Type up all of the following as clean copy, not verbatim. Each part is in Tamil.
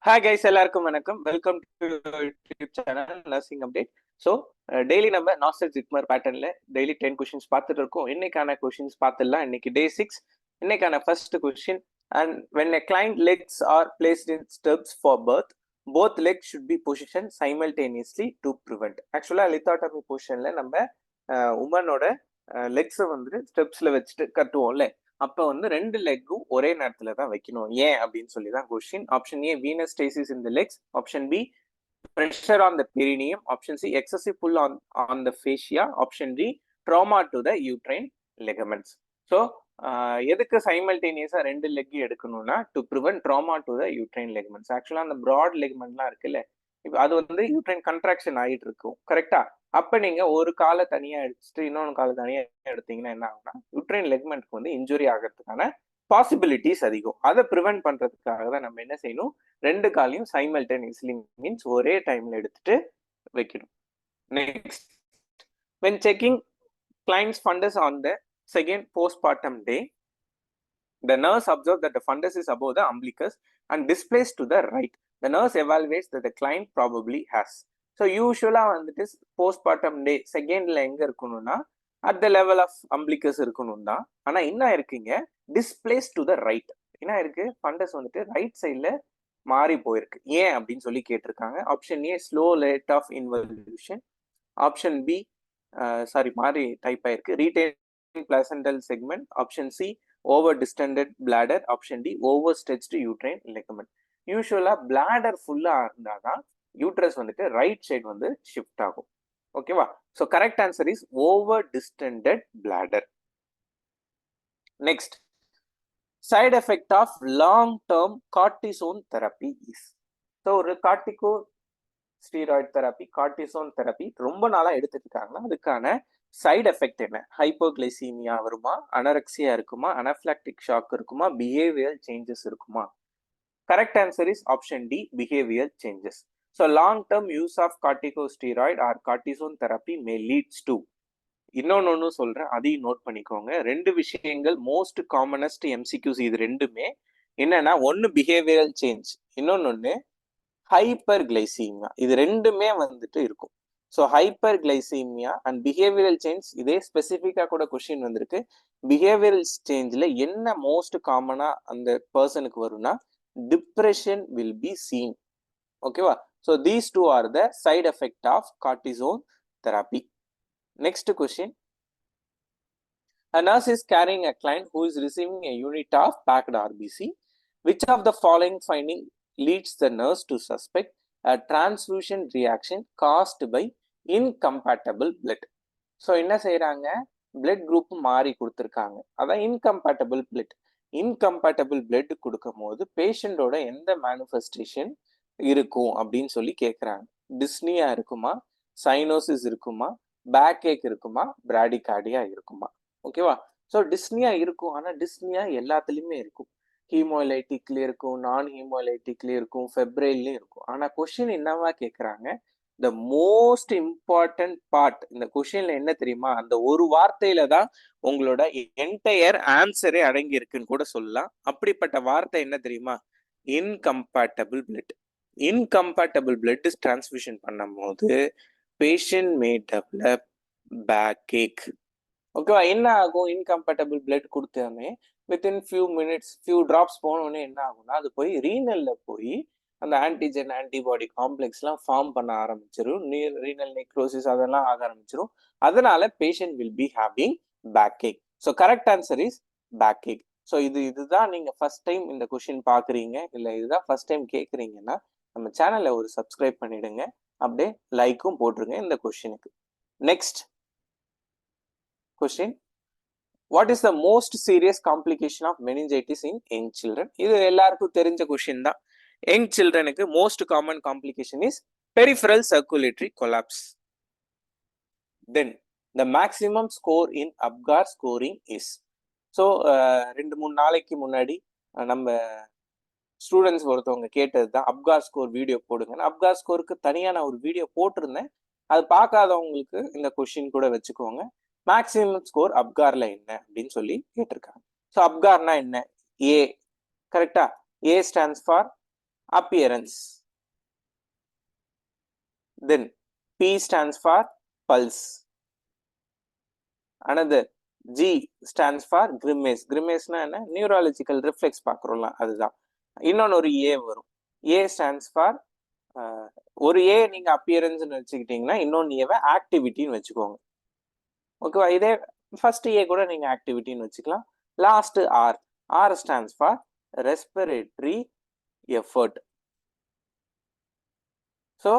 ஹாய் கைஸ், எல்லாருக்கும் வணக்கம். Welcome to YouTube channel nursing update. So daily நம்ம நாஸ்டல் ஜிக்மர் பேட்டர்ல டெய்லி 10 கொஸ்டின்ஸ் பார்த்துட்டு இருக்கோம். இன்னைக்கான கொஸ்டின்ஸ் பார்த்துடலாம். இன்னைக்கு டே 6. இன்னைக்கான first question. And when a client legs are placed in stirrups for birth, both legs should be position simultaneously to prevent. ஆக்சுவலாக லித்தாட்டமி பொசிஷன்ல நம்ம உமனோட லெக்ஸை வந்துட்டு ஸ்டெப்ஸ்ல வச்சுட்டு கட்டுவோம்ல, அப்ப வந்து ரெண்டு லெக்கும் ஒரே நேரத்துல தான் வைக்கணும். ஏன் அப்படின்னு சொல்லி தான் question. Option A venous stasis in the legs, option B pressure on the perineum, option C excessive pull on the fascia, option D trauma to the uterine ligaments. So எதுக்கு சைமல்டேனியஸா ரெண்டு லெக் எடுக்கணும்னா to prevent trauma to the uterine ligaments. ஆக்சுவலா அந்த ப்ராட் லெக்மெண்ட்லாம் இருக்குல்ல, இப்போ அது வந்து யூட்ரைன் கன்ட்ராக்ஷன் ஆகிட்டு இருக்கும், கரெக்டா? அப்ப நீங்க ஒரு காலை தனியா எடுத்துட்டு இன்னொன்று காலை தனியா எடுத்தீங்கன்னா என்ன ஆகும்னா யூட்ரைன் லெக்மெண்ட்க்கு வந்து இன்ஜுரி ஆகிறதுக்கான பாசிபிலிட்டிஸ் அதிகம். அதை ப்ரிவென்ட் பண்றதுக்காக தான் நம்ம என்ன செய்யணும், ரெண்டு காலையும் சைமல்டேனியஸ்லி மீன்ஸ் ஒரே டைம்ல எடுத்துட்டு வைக்கணும். Next, when checking client's fundus on the second postpartum day, the nurse observes that the fundus is above the umbilicus and displaced to the right. The nurse evaluates that the client probably has. So usually வந்துட்டு postpartum day செகண்ட்ல எங்க இருக்கணும்னா at the level of umbilicus இருக்கணும் தான். ஆனா என்ன இருக்குங்க, displaced to the right. என்ன இருக்கு, ஃபண்டஸ் வந்துட்டு ரைட் சைட்ல மாறி போயிருக்கு. ஏன் அப்படின்னு சொல்லி கேட்டிருக்காங்க. Option A slow rate of involution, option B மாறி டைப் ஆயிருக்கு retain placental segment, option C over distended bladder, option D over stretched uterine ligament. யூஸ்வலா பிளாடர் ஃபுல்லா இருந்தாதான் யூட்ரஸ் வந்துட்டு ரைட் சைடு வந்து ஷிஃப்ட் ஆகும். ஓகேவா? So correct answer is over distended bladder. Next, side effect of long term cortisone therapy is. So ஒரு corticosteroid therapy, cortisone therapy ரொம்ப நாளா எடுத்துருக்காங்கன்னா அதுக்கான சைடு எஃபெக்ட் என்ன? ஹைப்போகிளைசீமியா வருமா, அனரெக்சியா இருக்குமா, அனஃபிலாக்டிக் ஷாக் இருக்குமா, பிஹேவியர் சேஞ்சஸ் இருக்குமா? Correct answer is option D, behaviour changes. So long term use of corticosteroid or cortisone therapy may leads to, இன்னொன்னு சொல்றேன், அதையும் நோட் பண்ணிக்கோங்க. ரெண்டு விஷயங்கள் மோஸ்ட் காமனஸ்ட் எம்சிக்யூஸ், இது ரெண்டுமே என்னன்னா, ஒன்னு பிஹேவியரல் சேஞ்ச், இன்னொன்னு ஹைப்பர் கிளைசீமியா. இது ரெண்டுமே வந்துட்டு இருக்கும். So hyper glycaemia and behavioural change, இதே ஸ்பெசிஃபிக்கா கூட கொஸ்டின் வந்திருக்கு. பிஹேவியரல் சேஞ்ச்ல என்ன மோஸ்ட் காமனா அந்த பர்சனுக்கு வரும்னா டிப்ரெஷன் வில் பி சீன். ஓகேவா? So these two are the side effect of cortisone therapy. Next question. A nurse is carrying a client who is receiving a unit of packed RBC. Which of the following finding leads the nurse to suspect a transfusion reaction caused by incompatible blood? So என்ன செய்யறாங்க, blood group மாறி கொடுத்துருக்காங்க, அதான் incompatible blood. incompatible blood கொடுக்கும் போது பேஷண்டோட எந்த மேனிஃபெஸ்டேஷன் இருக்கும் அப்படின்னு சொல்லி கேட்குறாங்க. டிஸ்னியா இருக்குமா, சைனோசிஸ் இருக்குமா, பேக் ஏக் இருக்குமா, பிராடிகார்டியா இருக்குமா? ஓகேவா? ஸோ டிஸ்னியா இருக்கும். ஆனா டிஸ்னியா எல்லாத்துலயுமே இருக்கும். ஹீமோலைட்டிக்ல இருக்கும், நான் ஹீமோலைட்டிக்ல இருக்கும், ஃபெப்ரைல்லையும் இருக்கும். ஆனா கொஸ்டின் என்னவா கேட்கறாங்க, த மோஸ்ட் இம்பார்ட்டன்ட் பார்ட் இந்த கொஸ்டின்ல என்ன தெரியுமா, அந்த ஒரு வார்த்தையில தான் உங்களோட என்டையர் ஆன்சரே அடங்கி இருக்குன்னு கூட சொல்லலாம். அப்படிப்பட்ட வார்த்தை என்ன தெரியுமா, incompatible blood. Incompatible blood transfusion பண்ணும் போது patient may develop backache. ஓகேவா? என்ன ஆகும், இன்கம்பேட்டபிள் பிளட் கொடுத்தோமே within few minutes few drops போனோடனே என்ன ஆகும்னா அது போய் ரீனல்ல போய் அந்த ஆன்டிஜென் ஆன்டிபாடி காம்ப்ளெக்ஸ்லாம் ஃபார்ம் பண்ண ஆரம்பிச்சிடும், ரீனல் நெக்ரோசிஸ் அதெல்லாம் ஆக ஆரம்பிச்சிடும். அதனால patient will be having backache. So correct answer is backache. So இதுதான் நீங்க ஃபர்ஸ்ட் டைம் இந்த கொஸ்டின் பாக்குறீங்க இல்லை இதுதான் ஃபர்ஸ்ட் டைம் கேட்குறீங்கன்னா நம்ம சேனலை ஒரு சப்ஸ்கிரைப் பண்ணிடுங்க, அப்படியே லைக்கும் போட்டுருங்க இந்த கொஸ்டினுக்கு. Next question, what is the most serious complication of meningitis in young children? இது எல்லாருக்கும் தெரிஞ்ச கொஸ்டின் தான். யங் சில்ட்ரனுக்கு most common complication is peripheral circulatory collapse. Then the maximum score in Apgar scoring is. So 2-3 நாளைக்கு முன்னாடி நம்ம ஸ்டூடெண்ட்ஸ் ஒருத்தவங்க கேட்டது தான் அப்கார் ஸ்கோர் வீடியோ போடுங்க. அப்கார் ஸ்கோருக்கு தனியாக நான் ஒரு வீடியோ போட்டிருந்தேன், அது பார்க்காதவங்களுக்கு இந்த கொஸ்டின் கூட வச்சுக்கோங்க. மேக்ஸிமம் ஸ்கோர் அப்கார்ல என்ன அப்படின்னு சொல்லி கேட்டிருக்காங்க. ஸோ அப்கார்னா என்ன? ஏ, கரெக்டா? ஏ stands for appearance. Then P stands for pulse. Another G stands for grimace. Grimace na என்ன நியூரலாஜிக்கல் ரிஃப்ளெக்ஸ் பார்க்குறோம்ல அதுதான். இன்னொன்று ஒரு ஏ வரும். ஏ ஸ்டாண்ட்ஸ் ஃபார் ஒரு ஏ நீங்க அப்பியரன்ஸ்னு வச்சுக்கிட்டீங்கன்னா இன்னொன்று ஏவை ஆக்டிவிட்டின்னு வச்சுக்கோங்க. ஓகேவா? இதே ஃபர்ஸ்ட் ஏ கூட நீங்க ஆக்டிவிட்டின்னு வச்சுக்கலாம். Last R. R stands for respiratory effort. So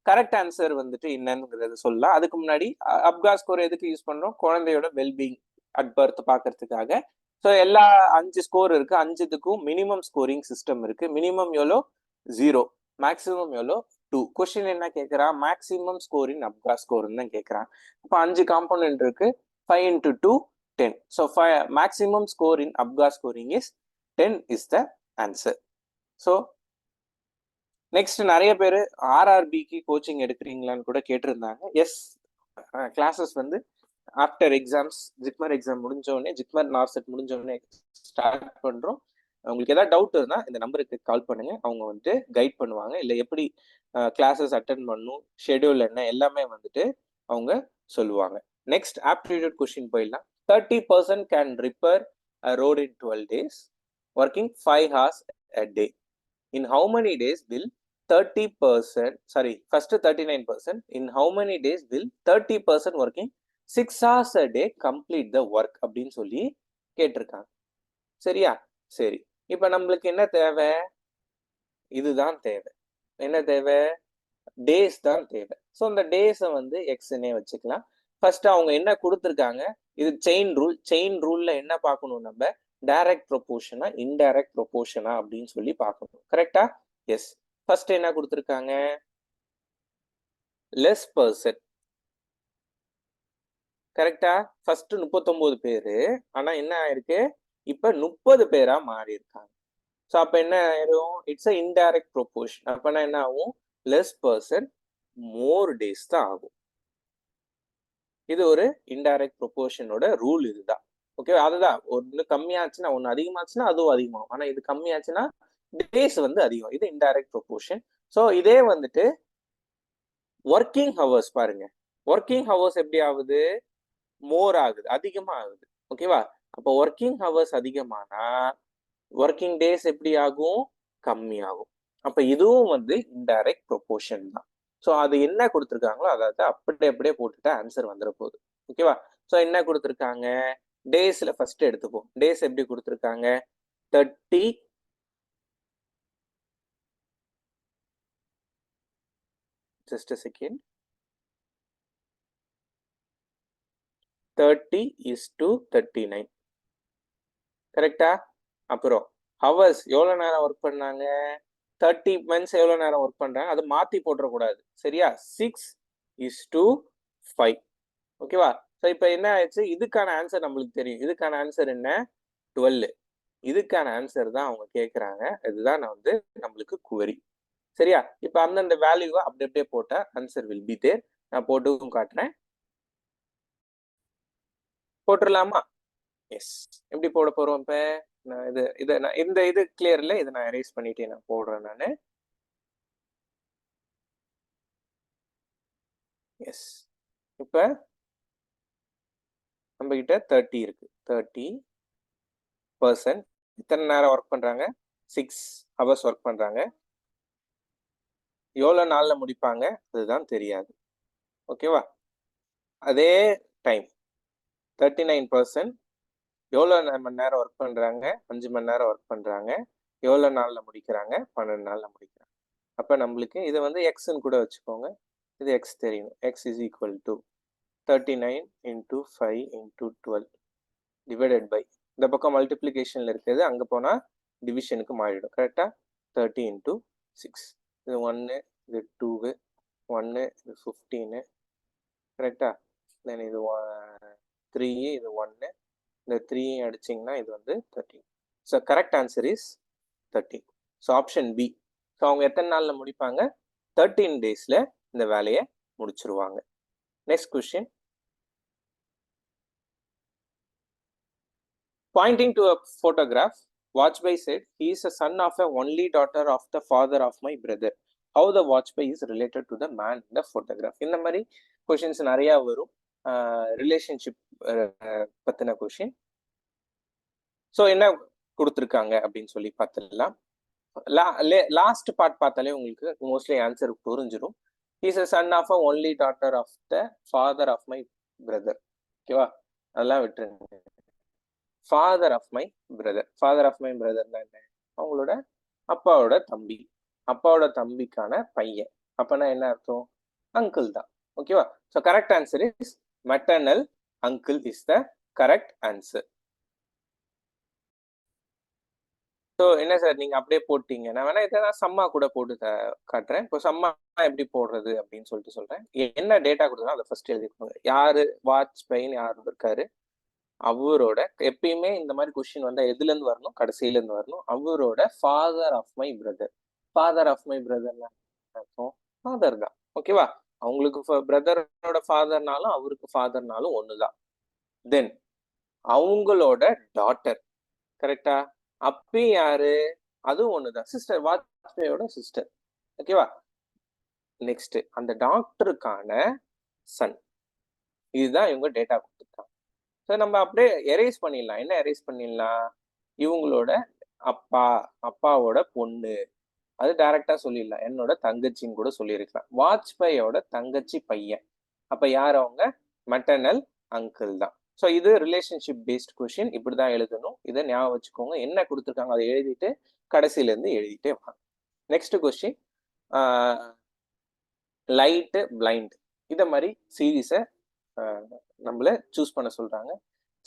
correct answer வந்துட்டு என்னங்கிறது சொல்லலாம். அதுக்கு முன்னாடி அப்கா ஸ்கோர் எதுக்கு யூஸ் பண்றோம்? குழந்தையோட வெல்பீங் அட் பர்த் பார்க்கறதுக்காக. ஸோ எல்லா 5 ஸ்கோர் இருக்கு. 5த்துக்கும் மினிமம் ஸ்கோரிங் சிஸ்டம் இருக்கு. மினிமம் எவ்வளோ? 0. மேக்ஸிமம் எவ்வளோ? 2. கொஸ்டின் என்ன கேட்குறான்? மேக்ஸிமம் ஸ்கோர் இன் அப்கா ஸ்கோர்னு தான் கேட்குறான். இப்போ 5 காம்பனன்ட் இருக்கு. 5 into 2 10. So maximum score in APGAR scoring is 10 is the answer. So next நிறைய பேர் ஆர்ஆர்பிக்கு கோச்சிங் எடுக்கிறீங்களான்னு கூட கேட்டிருந்தாங்க. எஸ், கிளாஸஸ் வந்து ஆஃப்டர் எக்ஸாம்ஸ், ஜிக்மர் எக்ஸாம் முடிஞ்ச உடனே, ஜிக்மர் நார்செட் முடிஞ்ச உடனே ஸ்டார்ட் பண்றோம். உங்களுக்கு ஏதாவது டவுட் இருந்தா இந்த நம்பருக்கு கால் பண்ணுங்க. அவங்க வந்து கைட் பண்ணுவாங்க. இல்லை எப்படி கிளாஸஸ் அட்டென்ட் பண்ணணும், ஷெடியூல் என்ன, எல்லாமே வந்துட்டு அவங்க சொல்லுவாங்க. நெக்ஸ்ட் ஆப்டிடியூட் கொஸ்டின் போயிடலாம். 30% can repair a road in 12 days, working 5 hours a day. In how many days will 30%, sorry, first 39%, in how many days will 30% working 6 hours a day complete the work அப்படின்னு சொல்லி கேட்டிருக்காங்க. சரியா? சரி, இப்போ நம்மளுக்கு என்ன தேவை? இதுதான் தேவை. என்ன தேவை? டேஸ் தான் தேவை. ஸோ இந்த டேஸை வந்து எக்ஸ்னே வச்சுக்கலாம். ஃபர்ஸ்ட் அவங்க என்ன கொடுத்துருக்காங்க? இது செயின் ரூல். செயின் ரூல்ல என்ன பார்க்கணும்? நம்ம டைரக்ட் ப்ரொபோர்ஷனா இன்டைரக்ட் ப்ரொபோர்ஷனா அப்படின்னு சொல்லி பார்க்கணும். கரெக்டா? எஸ். ஃபர்ஸ்ட் என்ன கொடுத்துருக்காங்க? Less person. கரெக்டா? ஃபர்ஸ்ட் 39 பேரு, ஆனா என்ன ஆயிருக்கு? இப்ப 30 பேரா மாறி இருக்காங்க. ஸோ அப்ப என்ன ஆயிரும்? It's a indirect proportion. அப்பனா என்ன ஆகும்? லெஸ் பர்சன் மோர் டேஸ் தான் ஆகும். இது ஒரு இன்டைரக்ட் ப்ரொபோர்ஷனோட ரூல் இதுதான். ஓகே, அதுதான். ஒன்று கம்மியாச்சுன்னா ஒன்று அதிகமாச்சுன்னா அதுவும் அதிகமாகும். ஆனா இது கம்மியாச்சுன்னா டேஸ் வந்து அதிகம். இது இன்டைரக்ட் ப்ரொபோர்ஷன். ஸோ இதே வந்துட்டு ஒர்க்கிங் ஹவர்ஸ் பாருங்க. ஒர்க்கிங் ஹவர்ஸ் எப்படி ஆகுது? மோர் ஆகுது, அதிகமா ஆகுது. ஓகேவா? அப்போ ஒர்க்கிங் ஹவர்ஸ் அதிகமானா ஒர்க்கிங் டேஸ் எப்படி ஆகும்? கம்மியாகும். அப்ப இதுவும் வந்து இன்டைரக்ட் ப்ரொபோர்ஷன் தான். ஸோ அது என்ன கொடுத்துருக்காங்களோ அதாவது அப்படியே போட்டுட்டு ஆன்சர் வந்துட போகுது. ஓகேவா? ஸோ என்ன கொடுத்துருக்காங்க? டேஸ்ல ஃபர்ஸ்ட் எடுத்துப்போம். டேஸ் எப்படி கொடுத்துருக்காங்க? 30, just a second, 30 is to 39. கரெக்டா? அப்புறம் ஹவர்ஸ் எவ்வளவு நேரம் ஒர்க் பண்ணாங்க? 30 மந்த்ஸ் எவ்வளவு நேரம் ஒர்க் பண்றாங்க? அது மாத்தி போட்டுறக்கூடாது. சரியா? 6 is to 5. ஓகேவா? ஸோ இப்போ என்ன ஆயிடுச்சு? இதுக்கான ஆன்சர் நம்மளுக்கு தெரியும். இதுக்கான ஆன்சர் என்ன? 12. இதுக்கான ஆன்சர் தான் அவங்க கேட்குறாங்க. இதுதான் நான் வந்து நம்மளுக்கு குவரி. சரியா? இப்போ அந்தந்த வேல்யூவை அப்படியே போட்டா ஆன்சர் வில் பி தேர். நான் போட்டும் காட்டுறேன். போட்டுடலாமா? எஸ். எப்படி போட போறோம்? இப்போ நான் இது கிளியர்ல இதை நான் எரேஸ் பண்ணிட்டு நான் போடுறேன் நான். எஸ். இப்போ நம்ம கிட்ட 30 இருக்கு. 30% எத்தனை நேரம் ஒர்க் பண்றாங்க? 6 ஹவர்ஸ் ஒர்க் பண்றாங்க. எவ்வளவு நாள்ல முடிப்பாங்க? அதுதான் தெரியாது. ஓகேவா? அதே டைம் 39% எவ்வளவு மணி நேரம் ஒர்க் பண்றாங்க? 5 மணி நேரம் ஒர்க் பண்றாங்க. எவ்வளவு நாள்ல முடிக்கிறாங்க? 12 நாள்ல முடிக்கிறாங்க. அப்ப நம்மளுக்கு இதை வந்து எக்ஸ்ன்னு கூட வச்சுக்கோங்க. இது எக்ஸ் தெரியணும். X is equal to 39 into 5 into 12 divided by, இந்த பக்கம் மல்டிப்ளிகேஷன்ல இருக்கிறது அங்க போனா டிவிஷனுக்கு மாறிடும். கரெக்டா? 30 into 6. இது 1, இது 2, 1, இது 15. கரெக்டா? தென் இது 3, இது 1, இந்த 3 அடிச்சிங்கன்னா இது வந்து 13. So correct answer is 13. So option B. So அவங்க எத்தனை நாள்ல முடிப்பாங்க? 13 டேஸ்ல இந்த வேலையை முடிச்சிருவாங்க. Next question. Pointing to a photograph, Vajpayee said, he is a son of a only daughter of the father of my brother. How the Vajpayee is related to the man in the photograph. இந்த மாதிரி கொஷின்ஸ் நிறைய வரும், ரிலேஷன்ஷிப் பத்தின கொஷின். ஸோ என்ன கொடுத்துருக்காங்க அப்படின்னு சொல்லி பார்த்துடலாம். லாஸ்ட் பார்ட் பார்த்தாலே உங்களுக்கு மோஸ்ட்லி ஆன்சர் புரிஞ்சிடும். Is a son of a only daughter of the father of my brother. ஓகேவா, அதெல்லாம் விட்டுருங்க. Father of my brother, father of my பிரதர்னா என்ன? அவங்களோட அப்பாவோட தம்பி, அப்பாவோட தம்பிக்கான பையன். அப்பனா என்ன அர்த்தம்? அங்கிள் தான். ஓகேவா, so correct answer is maternal uncle is the correct answer. So என்ன சார் நீங்க அப்படியே போட்டீங்க, நான் வேணா இதை சம்மா கூட போட்டு காட்டுறேன். இப்போ சம்மா எப்படி போடுறது அப்படின்னு சொல்லிட்டு சொல்றேன். என்ன டேட்டா கொடுத்தா அதை ஃபர்ஸ்ட் எழுதிக்கோங்க. யாரு வாஜ்பாயின்னு யார் இருக்காரு, அவரோட எப்பயுமே இந்த மாதிரி கொஸ்டின் வந்தா எதுல இருந்து வரணும்? கடைசியில இருந்து வரணும். அவரோட father of my brother. Father of my பிரதர்னா அர்த்தம் ஃபாதர் தான். ஓகேவா, அவங்களுக்கு பிரதரோட ஃபாதர்னாலும் அவருக்கு ஃபாதர்னாலும் ஒண்ணுதான். தென் அவங்களோட டாட்டர், கரெக்டா? அப்பி யாரு? அதுவும் ஒண்ணுதான், சிஸ்டர், வாஜ்பாயோட சிஸ்டர். ஓகேவா, நெக்ஸ்ட் அந்த டாக்டருக்கான சன். இதுதான் இவங்க டேட்டா கொடுத்துருக்காங்க. ஸோ நம்ம அப்படியே எரேஸ் பண்ணிடலாம். என்ன எரேஸ் பண்ணிடலாம்? இவங்களோட அப்பாவோட பொண்ணு, அது டைரக்டா சொல்லிடலாம், என்னோட தங்கச்சின்னு கூட சொல்லியிருக்கலாம். வாஜ்பாயோட தங்கச்சி பையன், அப்ப யார் அவங்க? மெட்டர்னல் அங்கிள் தான். ஸோ இது ரிலேஷன்ஷிப் பேஸ்ட் கொஸ்டின், இப்படிதான் எழுதணும். இதை ஞாபகம் வச்சுக்கோங்க. என்ன கொடுத்துருக்காங்க அதை எழுதிட்டு கடைசியில இருந்து எழுதிட்டே வாங்க. நெக்ஸ்ட் கொஸ்டின், லைட் பிளைண்ட், இத மாதிரி சீரீஸை நம்மள சூஸ் பண்ண சொல்றாங்க.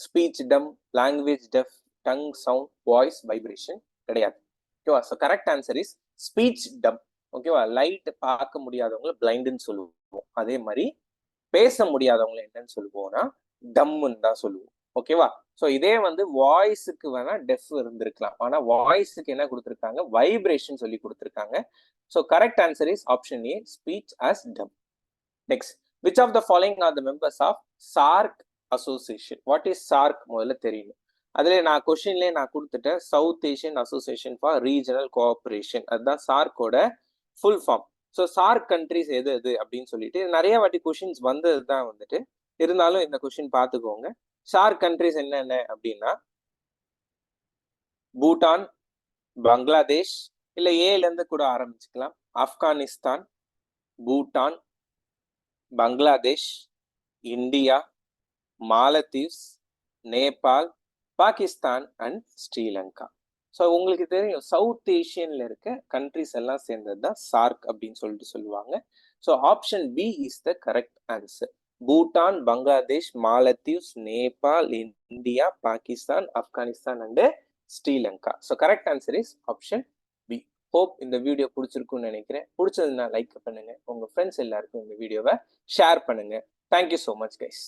Speech dumb, language deaf, tongue sound, voice vibration கிடையாது. ஓகேவா, so correct answer is speech dumb. ஓகேவா, லைட் பார்க்க முடியாதவங்களை பிளைண்டுன்னு சொல்லுவோம். அதே மாதிரி பேச முடியாதவங்களை என்னன்னு சொல்லுவோம்னா டம்முன்னு தான் சொல்லுவோம். ஓகேவா, ஸோ இதே வந்து வாய்ஸுக்கு வேணா டெஃப் இருந்திருக்கலாம், ஆனா வாய்ஸுக்கு என்ன கொடுத்துருக்காங்க? வைப்ரேஷன் சொல்லி கொடுத்துருக்காங்க. So correct answer is option A, speech as dumb. Next, which of the following are the members of SAARC association? What is SAARC? முதல்ல தெரியணும். அதுல நான் கொஸ்டின்லேயே நான் கொடுத்துட்டேன், South Asian association for regional cooperation. அதுதான் சார்க்கோட full form. So SAARC countries எது எது அப்படின்னு சொல்லிட்டு நிறைய வாட்டி கொஸ்டின்ஸ் வந்தது தான் வந்துட்டு, இருந்தாலும் இந்த கொஸ்டின் பார்த்துக்கோங்க. சார்க் கண்ட்ரிஸ் என்னென்ன அப்படின்னா பூட்டான், பங்களாதேஷ், இல்லை ஏல இருந்து கூட ஆரம்பிச்சுக்கலாம். Afghanistan, Bhutan, Bangladesh, India, Maldives, Nepal, Pakistan and Sri Lanka. So உங்களுக்கு தெரியும் சவுத் ஏஷியன்ல இருக்க கண்ட்ரிஸ் எல்லாம் சேர்ந்தது தான் சார்க் அப்படின்னு சொல்லிட்டு சொல்லுவாங்க. So option B is the correct answer. Bhutan, Bangladesh, Maldives, Nepal, India, Pakistan, Afghanistan and Sri Lanka. So correct answer is option B. Hope இந்த வீடியோ பிடிச்சிருக்குன்னு நினைக்கிறேன். பிடிச்சதுன்னா லைக் பண்ணுங்க, உங்க ஃப்ரெண்ட்ஸ் எல்லாருக்கும் இந்த வீடியோவை ஷேர் பண்ணுங்க. Thank you so much guys.